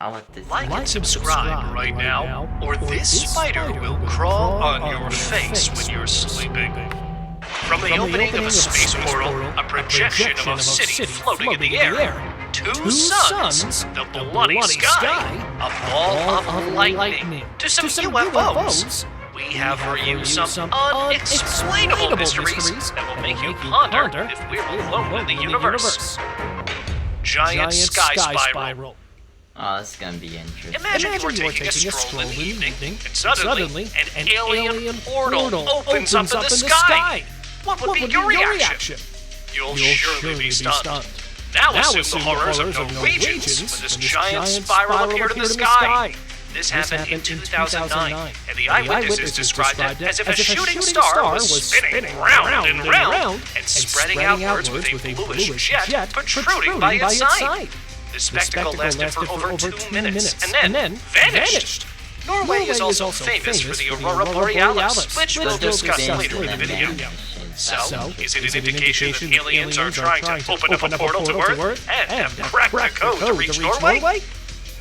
I want this. Like and subscribe right now, or this spider will crawl on your face when you're sleeping. From the opening of a space portal, a projection of a city floating in the air, two suns, the bloody sky, a ball of lightning, to some UFOs. We have for you some unexplainable mysteries that will make you ponder if we're alone in the universe. Giant sky spiral. Oh, this is gonna be interesting. Imagine you are taking a stroll in the evening, and suddenly an alien portal opens up in the sky. What would be your reaction? You'll surely be stunned. Now assume the horrors of Norwegians when this giant spiral appeared in the sky. This happened in 2009, and the eyewitnesses described it as if a shooting star was spinning round and round and spreading outwards with a bluish jet protruding by its side. The spectacle lasted for over 2 minutes and then vanished. Norway is also famous for the Aurora Borealis, which we'll discuss later in the video. So, is it an indication that aliens are trying to open up a portal to Earth and have cracked the code to reach Norway?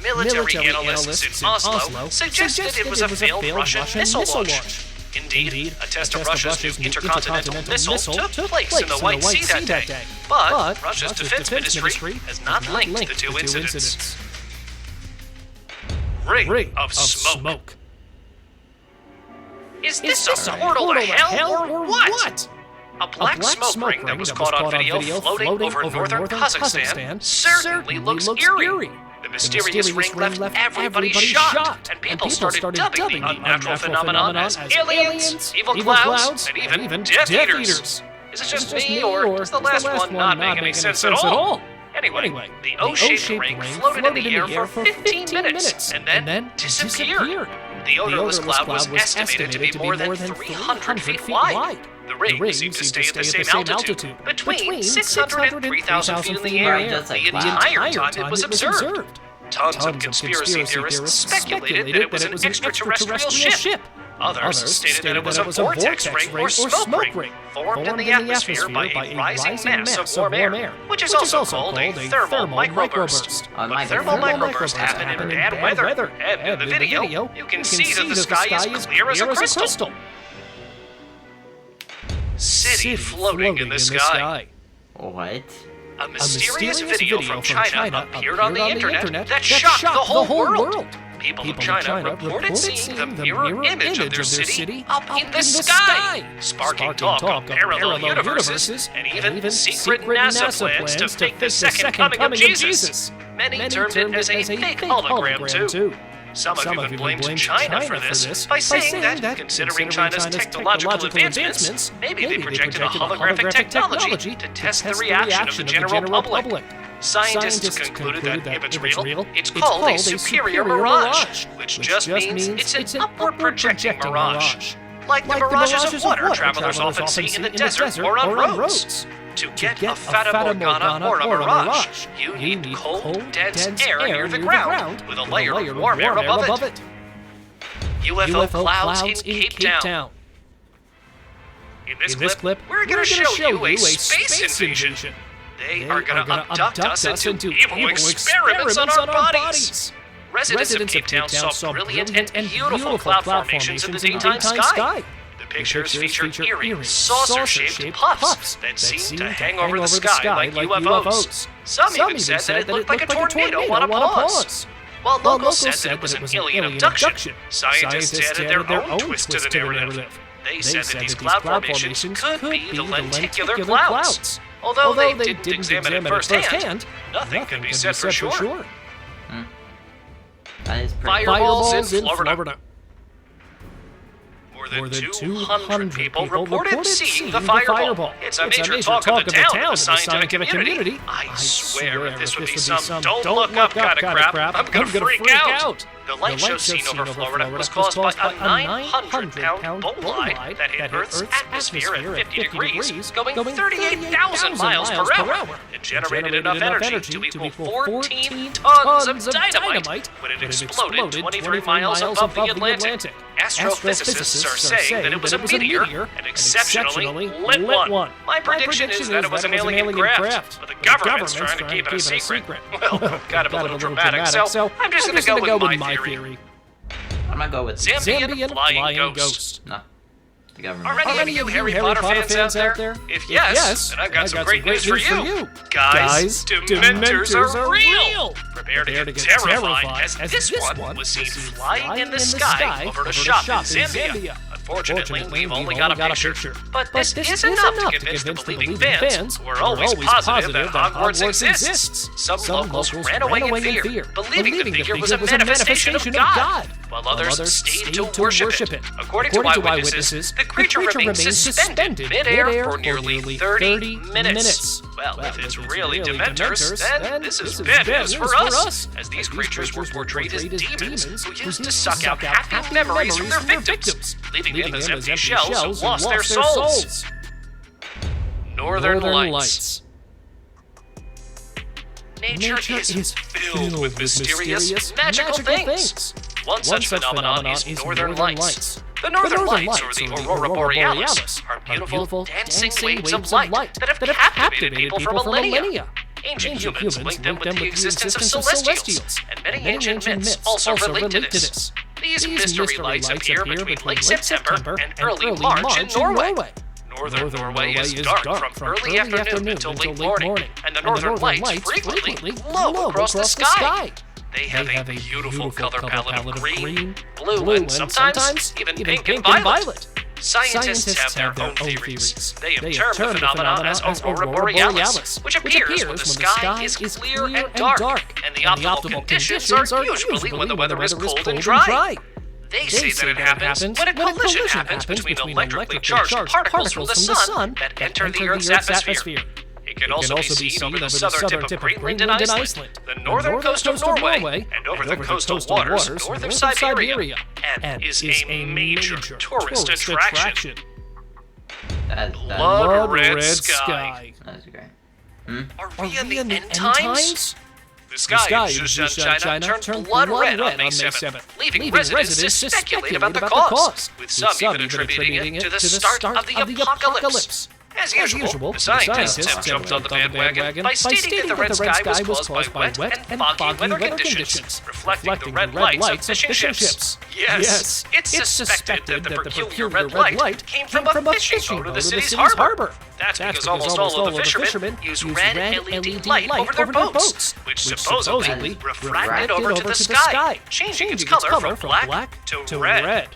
Military analysts in Oslo suggested it was a failed Russian missile launch. Indeed, a test of Russia's new intercontinental missile took place in the White Sea that day, but Russia's defense ministry has not linked the two incidents. Ring of smoke. Is this a portal to hell or what? A black smoke ring that was caught on video floating over northern Kazakhstan certainly looks eerie. The mysterious ring left everybody shocked, and people started dubbing the unnatural phenomenon as aliens, evil clouds, and even Death Eaters. Is it just me, or does the last one not make any sense at all? Anyway, the O-shaped ring floated in the air for 15 minutes and then disappeared. The odorless cloud was estimated to be more than 300 feet wide. The ring seemed to stay at the same altitude, between 600 and 3,000 feet in the air, the entire time it was observed. Tons of conspiracy theorists speculated that it was an extraterrestrial ship. Others stated that it was a vortex ring or smoke ring, formed in the atmosphere by a rising mass of warm air, which is also called a thermal microburst. A thermal microburst happened in bad weather, and in the video, you can see that the sky is clear as a crystal. City floating in the sky. What? A mysterious video from China appeared on the internet that shocked the whole world. People of China reported seeing the mirror image of their city up in the sky, sparking talk of parallel universes and even secret NASA plans to fake the second coming of Jesus. Many termed it as a fake hologram too. Some have even blamed China for this by saying that, considering China's technological advancements, maybe they projected a holographic technology to test the reaction of the general public. Scientists concluded that if it's real, it's called a superior mirage, which just means it's an upward projecting mirage. Like the mirages of water travelers often see in the desert or on roads. To get a Fata Morgana or a mirage, you need cold, dense air near the ground with a layer of warm air above it. UFO clouds in Cape Town. In this clip, we're going to show you a space invasion. They are going to abduct us into evil experiments on our bodies. Residents of Cape Town saw brilliant and beautiful cloud formations in the daytime sky. The pictures featured eerie, saucer-shaped puffs that seemed to hang over the sky like UFOs. Some even said that it looked like a tornado on a pause. While locals said that it was an alien abduction, scientists added their own twist to the narrative. They said that these cloud formations could be the lenticular clouds. Although they didn't examine it firsthand, nothing can be said for sure. That is pretty Fireballs in Florida. More than 200 people reported seeing the fireball. It's a major talk of the town in the scientific community. I swear if this would be some don't look up kind of crap, I'm gonna freak out. The light show seen over Florida was caused by a 900-pound bolide that hit Earth's atmosphere at 50 degrees, going 38,000 miles per hour. It generated enough energy to equal 14 tons of dynamite when it exploded 23 miles above the Atlantic. Astrophysicists are saying that it was a meteor, an exceptionally lit one. My prediction is that it was an alien craft, but the government's trying to keep it a secret. Well, kind of a little dramatic, so I'm just going to go with my theory. I'm gonna go with Zambian flying ghost. No. The government. Are any of you Harry Potter fans out there? If yes, then I've got some great news for you. Guys, Dementors are real! Prepare to get terrified, as this one was seen flying in the sky over a shop in Zambia. Unfortunately, we've only got a picture. But this is enough to convince the believing fans who are always positive that Hogwarts exists. Some locals ran away in fear, believing the figure was a manifestation of God, while others stayed to worship it. According to eyewitnesses, the creature remained suspended mid-air for nearly 30 minutes. Well, if it's really Dementors, then this is bad news for us, as these creatures were portrayed as demons who used to suck out happy memories from their victims, leaving them as empty shells who lost their souls. Northern Lights. Nature is filled with mysterious, magical things. One such phenomenon is Northern Lights. The Northern Lights, or the Aurora Borealis, are beautiful, dancing waves of light that have captivated people for millennia. Ancient humans linked them with the existence of celestials, and many ancient myths also relate to this. These mystery lights appear between late September and early March in Norway. Northern Norway is dark from early afternoon until late morning, and the Northern Lights frequently glow across the sky. They have a beautiful color palette of green, blue, and sometimes even pink and violet. Scientists have their own theories. They have termed the phenomenon as Aurora Borealis, which appears when the sky is clear and dark, and the optimal conditions are usually when the weather is cold and dry. They say that it happens when a collision happens between electrically charged particles from the sun that enter the Earth's atmosphere. It can also be seen over the southern tip of Greenland and Iceland, the northern coast of Norway, and over the coastal waters north of Siberia, and is a major tourist attraction. Blood red sky. That's great. Are we in the end times? The sky in China turned blood red on May 7th, leaving residents to speculate about the cause, with some even attributing it to the start of the apocalypse. As usual, the scientists have jumped on the bandwagon by stating that the red sky was caused by wet and foggy weather conditions, reflecting the red lights of fishing ships. Yes, it's suspected that the peculiar red light came from a fishing boat in the city's harbor. That's because almost all of the fishermen use red LED light over their boats, which supposedly refracted over to the sky, changing its color from black to red.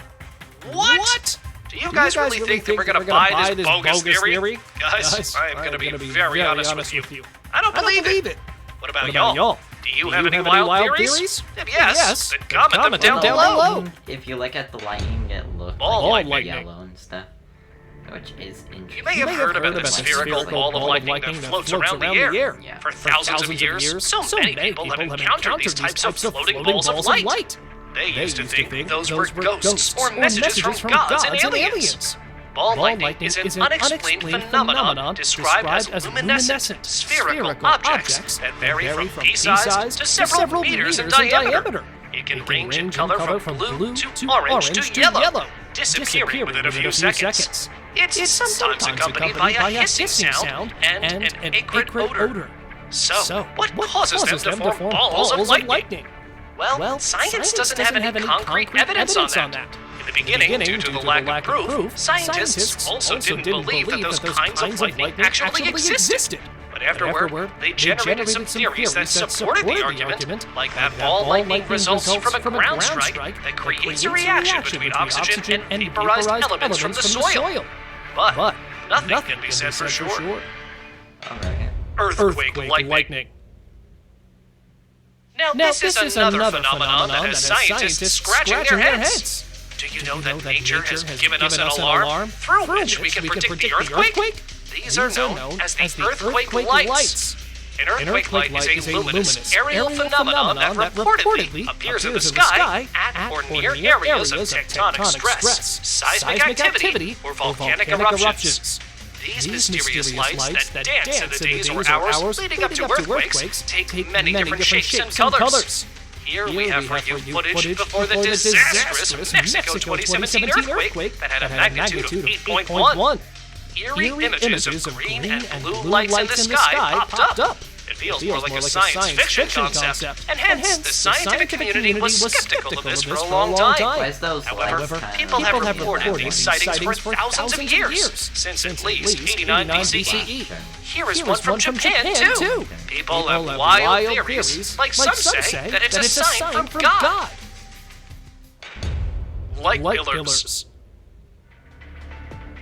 What? Do you guys really think that we're going to buy this bogus theory? Guys, I am going to be very honest with you. I don't believe it. What about y'all? Do you have any wild theories? If yes, then comment them down below. If you look at the lightning, it looks Ball like lightning. yellow and stuff, which is interesting. You may have heard about the spherical ball of lightning that floats around the air. Yeah. For thousands of years, so many people have encountered these types of floating balls of light. They used to think those were ghosts or messages from gods and aliens. Ball lightning is an unexplained phenomenon described as luminescent, spherical objects that vary from pea-sized to several meters in diameter. It can range in color from blue to orange to yellow, disappearing within a few seconds. It's sometimes accompanied by a hissing sound and an acrid odor. So, what causes them to form balls of lightning? Well, science doesn't have any concrete evidence on that. In the beginning, due to the lack of proof, scientists also didn't believe that those kinds of lightning actually existed. But afterward, they generated some theories that supported the argument, like that ball lightning results from a ground strike that creates a reaction between oxygen and vaporized elements from the soil. But nothing can be said for sure. Alright. Earthquake lightning. Now, this is another phenomenon that has scientists scratching their heads. Do you know that nature has given us an alarm through which we can predict the earthquake? These are known as the earthquake lights. An earthquake light is a luminous aerial phenomenon that reportedly appears in the sky at or near areas of tectonic stress, seismic activity, or volcanic eruptions. These mysterious lights that dance in the days or hours leading up to earthquakes take many different shapes and colors. Here we have for you footage before the disastrous Mexico 2017 earthquake that had a magnitude of 8.1. Eerie images of green and blue lights in the sky popped up. It feels more like a science fiction concept, and hence the scientific community was skeptical of this for a long time. However, people have reported these sightings for thousands of years, since at least 89 BCE. Here is one from Japan, too. People have wild theories, like some say that it's a sign from God. Light pillars.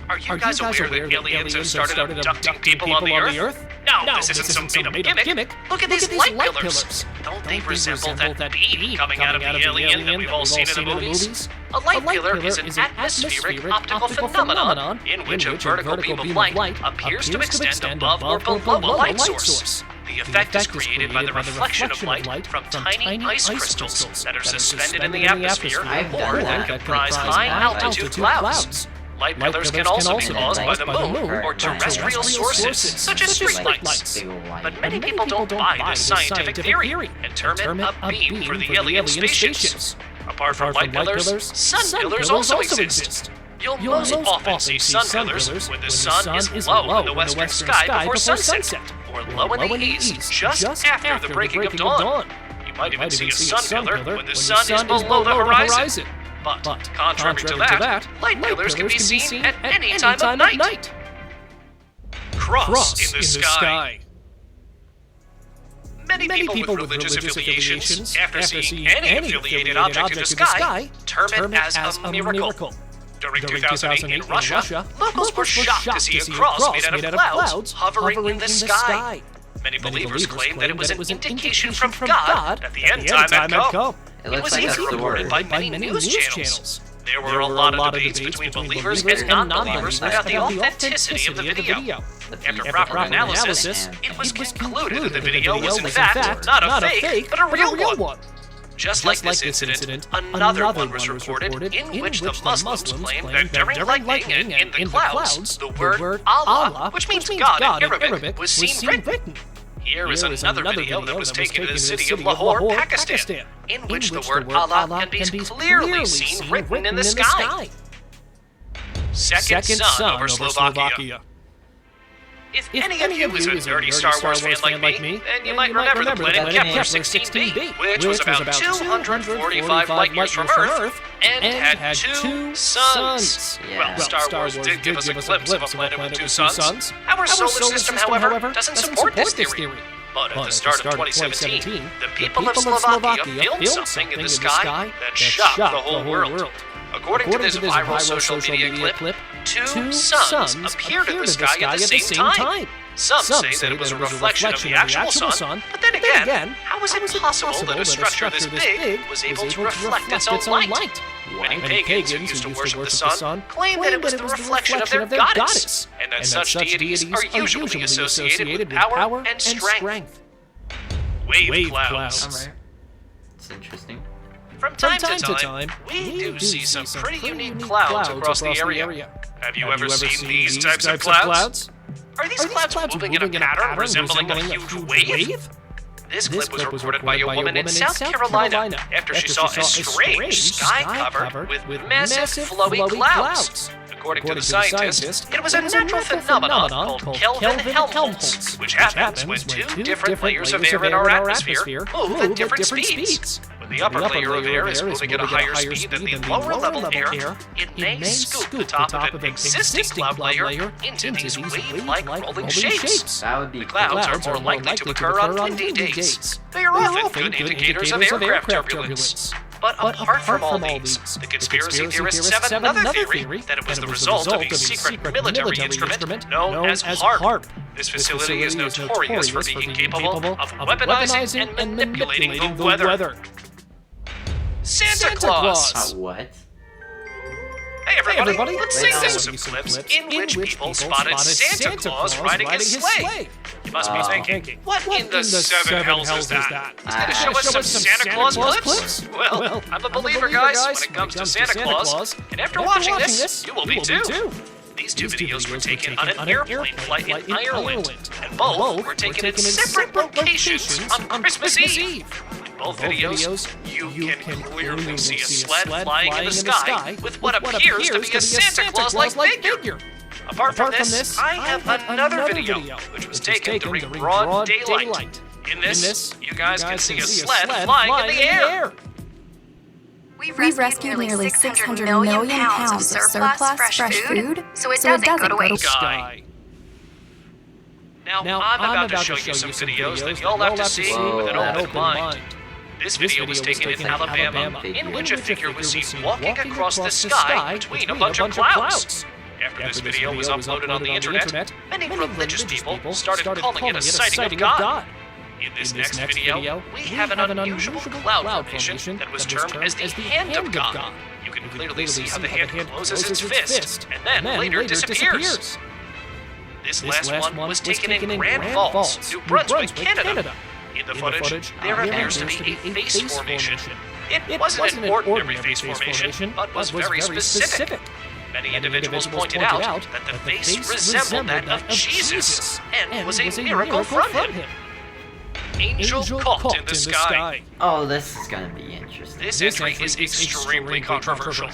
Are you guys aware that aliens have started abducting people on the Earth? No, this isn't some made-up gimmick. Look at these light pillars. Don't they resemble that beam coming out of the alien that we've all seen in the movies? A light pillar is an atmospheric optical phenomenon in which a vertical beam of light appears to extend above or below a light source. The effect is created by the reflection of light from tiny ice crystals that are suspended in the atmosphere or that comprise high-altitude clouds. Light pillars can also be caused by the moon or terrestrial sources, such as streetlights. But many people don't buy this scientific theory and term it a beam for the alien spaceships. Apart from light pillars, sun pillars also exist. You'll most often see sun pillars when the sun is low in the western sky before sunset, or low in the east just after the breaking of dawn. You might even see a sun pillar when the sun is below the horizon. But, contrary to that, light pillars can be seen at any time of night. Cross in the sky. Many people with religious affiliations, after seeing any affiliated object in the sky, term it as a miracle. During 2008 in Russia, locals were shocked to see a cross made out of clouds hovering in the sky. Many believers claim that it was an indication from God that the end time had come. It was even reported by many news channels. There were a lot of debates between believers and non-believers about the authenticity of the video. After proper analysis, it was concluded that the video was in fact not a fake, but a real one. Just like this incident, another one was reported in which the Muslims claimed that during lightning and in the clouds, the word Allah, which means God in Arabic, was seen written. Here is another video that was taken in the city of Lahore, Pakistan, in which the word Allah can be clearly seen written in the sky. Second son over Slovakia. If any of you is a nerdy Star Wars fan like me, then you might remember the planet Kepler 16b, which was about 245 light years from Earth and had two suns. Well, Star Wars did give us a glimpse of a planet with two suns. Our solar system, however, doesn't support this theory. But at the start of 2017, the people of Slovakia filmed something in the sky that shocked the whole world. According to this viral social media clip, two suns appeared in the sky at the same time. Some say that it was a reflection of the actual sun, but then again, how is it possible that a structure this big was able to reflect its own light? Many pagans who used to worship the sun claim that it was the reflection of their goddess, and that such deities are usually associated with power and strength. Wave clouds. Alright. It's interesting. From time to time, we do see some pretty unique clouds across the area. Have you ever seen these types of clouds? Are these clouds moving in a pattern resembling a huge wave? This clip was recorded by a woman in South Carolina after she saw a strange sky covered with massive flowy clouds. According to the scientist, it was a natural phenomenon called Kelvin-Helmholtz, which happens when two different layers of air in our atmosphere move at different speeds. When the upper layer of air is moving at a higher speed than the lower level air, it may scoop the top of an existing cloud layer into these wave-like rolling shapes. The clouds are more likely to occur on windy days. They are often good indicators of aircraft turbulence. But apart from all these, the conspiracy theorists have another theory that it was the result of a secret military instrument known as HARP. This facility is notorious for being capable of weaponizing and manipulating the weather. Santa Claus! What? Hey everybody, let's see some clips in which people spotted Santa Claus riding his sleigh. You must be thinking, what in the seven hells is that? It's gonna show us some Santa Claus clips? Well, I'm a believer, guys, when it comes to Santa Claus, and after watching this, you will be too. These two videos were taken on an airplane flight in Ireland, and both were taken in separate locations on Christmas Eve. In both videos, you can clearly see a sled flying in the sky with what appears to be a Santa Claus-like figure. Apart from this, I have another video, which was taken during broad daylight. In this, you guys can see a sled flying in the air. We've rescued nearly 600 million pounds of surplus fresh food, so it doesn't go to waste. Now, I'm about to show you some videos that you'll have to see with an open mind. This video was taken in Alabama, in which a figure was seen walking across the sky between a bunch of clouds. After this video was uploaded on the internet, many religious people started calling it a sighting of God. In this next video, we have an unusual cloud formation that was termed as the Hand of God. You can clearly see how the hand closes its fist, and then later disappears. This last one was taken in Grand Falls, New Brunswick, Canada. In the footage, there appears to be a face formation. It wasn't an ordinary face formation, but was very specific. Many individuals pointed out that the face resembled that of Jesus, and was a miracle from him. Angel caught in the sky. Oh, this is gonna be interesting. This entry is extremely controversial.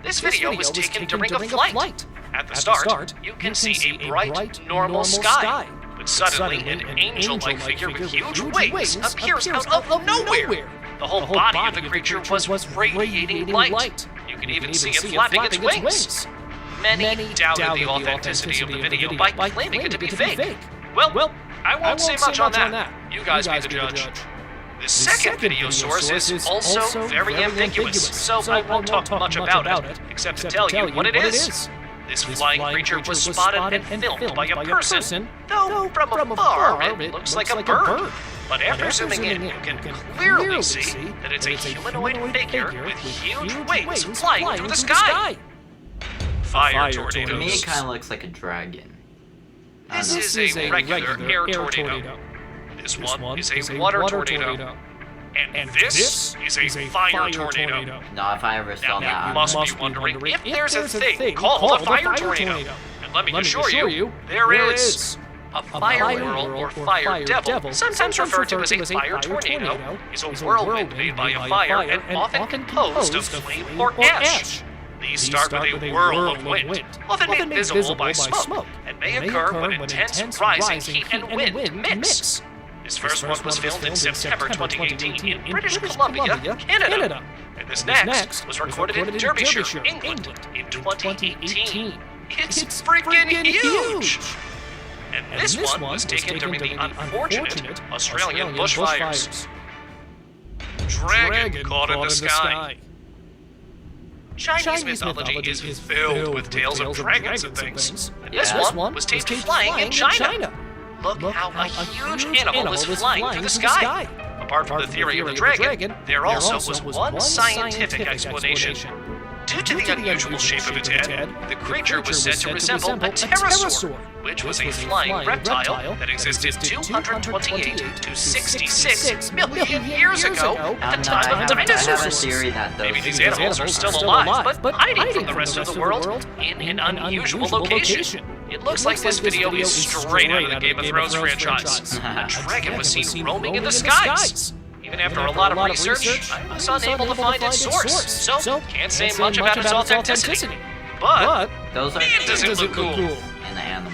This video was taken during a flight. At the start, you can see a bright, normal sky. But suddenly, an angel-like figure with huge wings appears out of nowhere. The whole body of the creature was radiating light. You can even see it flapping its wings. Many doubted the authenticity of the video by claiming it to be fake. Well, I won't say much on that. You guys be the judge. The second video source is also very ambiguous, so I won't talk much about it, except to tell you what it is. This flying creature was spotted and filmed by a person, though from afar it looks like a bird. But after zooming in, you can clearly see that it's a humanoid figure with huge wings flying through the sky. Fire tornadoes. To me, it kind of looks like a dragon. This is a regular air tornado. This one is a water tornado. And this is a fire tornado. No, if I ever saw Now, that, you must be wondering if there's a thing called a fire tornado. And let me assure you, there is. A fire world or fire devil, sometimes referred to as a fire tornado, is a whirlwind made by a fire and often composed of flame or ash. These start with a whirl of wind, often made visible by smoke, and may occur when intense rising heat and wind mix. This first one was filmed in September 2018 in British Columbia, Canada. And this next was recorded in Derbyshire, England in 2018. It's freaking huge! And this one was taken during the unfortunate Australian bushfires. Dragon caught in the sky. Chinese mythology is filled with tales of dragons and things. And this one was taken flying in China. Look how a huge animal was flying through the sky. Apart from the theory of the dragon, there also was one scientific explanation. Due to the unusual shape of its head, the creature was said to resemble a pterosaur, which was a flying reptile that existed 228 to 66 million years ago at the time of dinosaurs. Maybe these animals are still alive, but hiding from the rest of the world in an unusual location. It looks like this video is straight out of the Game of Thrones franchise. A dragon was seen roaming in the skies. Even after a lot of research, I was unable to find its source, so can't say much about its authenticity. But, man, does it look cool! and the animal.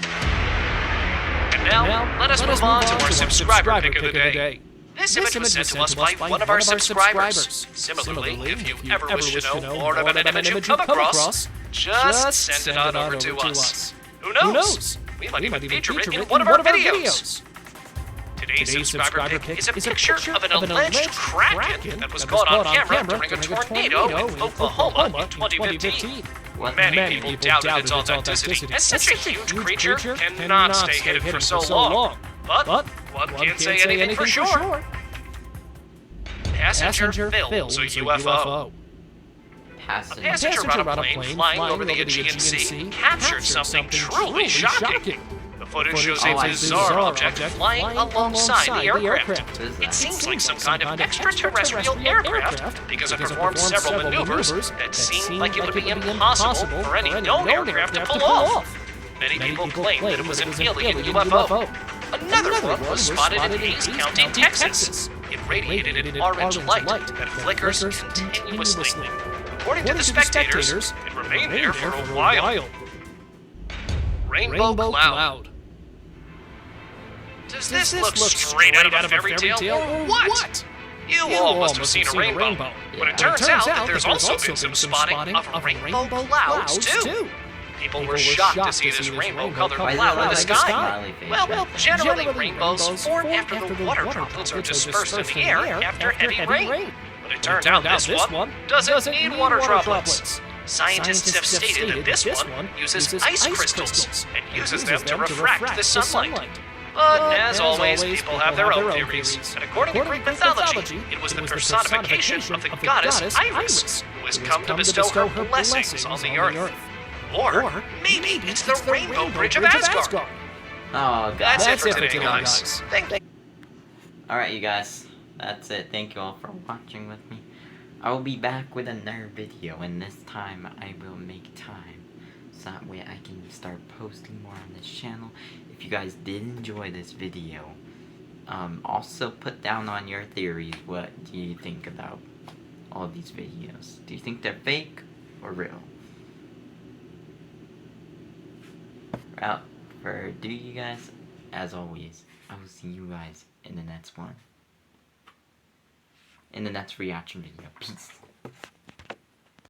And now, let us move on to our subscriber pick of the day. This image was sent to us by one of our subscribers. Similarly, if you ever wish to know more about an image you come across, just send it on over to us. Who knows? We might even feature it in one of our videos. Today's subscriber pick is a picture of an alleged kraken that was caught on camera during a tornado in Oklahoma in 2015. Many people doubted its authenticity, as such a huge creature cannot stay hidden for so long. But one can't say anything for sure. Passenger films a UFO. A passenger on a plane flying over the Aegean Sea captured something truly shocking. The footage shows a bizarre object flying alongside the aircraft. It seems like some kind of extraterrestrial aircraft because it performed several maneuvers that seemed like it would be impossible for any known aircraft to pull off. Many people claim that it was an alien UFO. Another one was spotted in Hays County, Texas. It radiated an orange light that flickers continuously. According to the spectators, it remained there for a while. Rainbow Cloud. Does this look straight out of a fairy tale or what? You all must have seen a rainbow, but it turns out that there's also been some spotting of rainbow clouds too. People were shocked to see this rainbow-colored cloud in the sky. Well, generally rainbows form after the water droplets are dispersed in the air after heavy rain. But it turned out this one doesn't need water droplets. Scientists have stated that this one uses ice crystals and uses them to refract the sunlight. But as always, people have their own theories. And according to Greek mythology, it was the personification of the goddess Iris, who has come to bestow her blessings on the earth. Or maybe it's the Rainbow Bridge of Asgard. Oh, God. That's it for today, guys. Alright, you guys. That's it. Thank you all for watching with me. I will be back with another video, and this time I will make time, so that way I can start posting more on this channel. If you guys did enjoy this video, also put down on your theories, what do you think about all these videos? Do you think they're fake or real? Without further ado, you guys, as always, I will see you guys in the next one. In the next reaction video. Peace.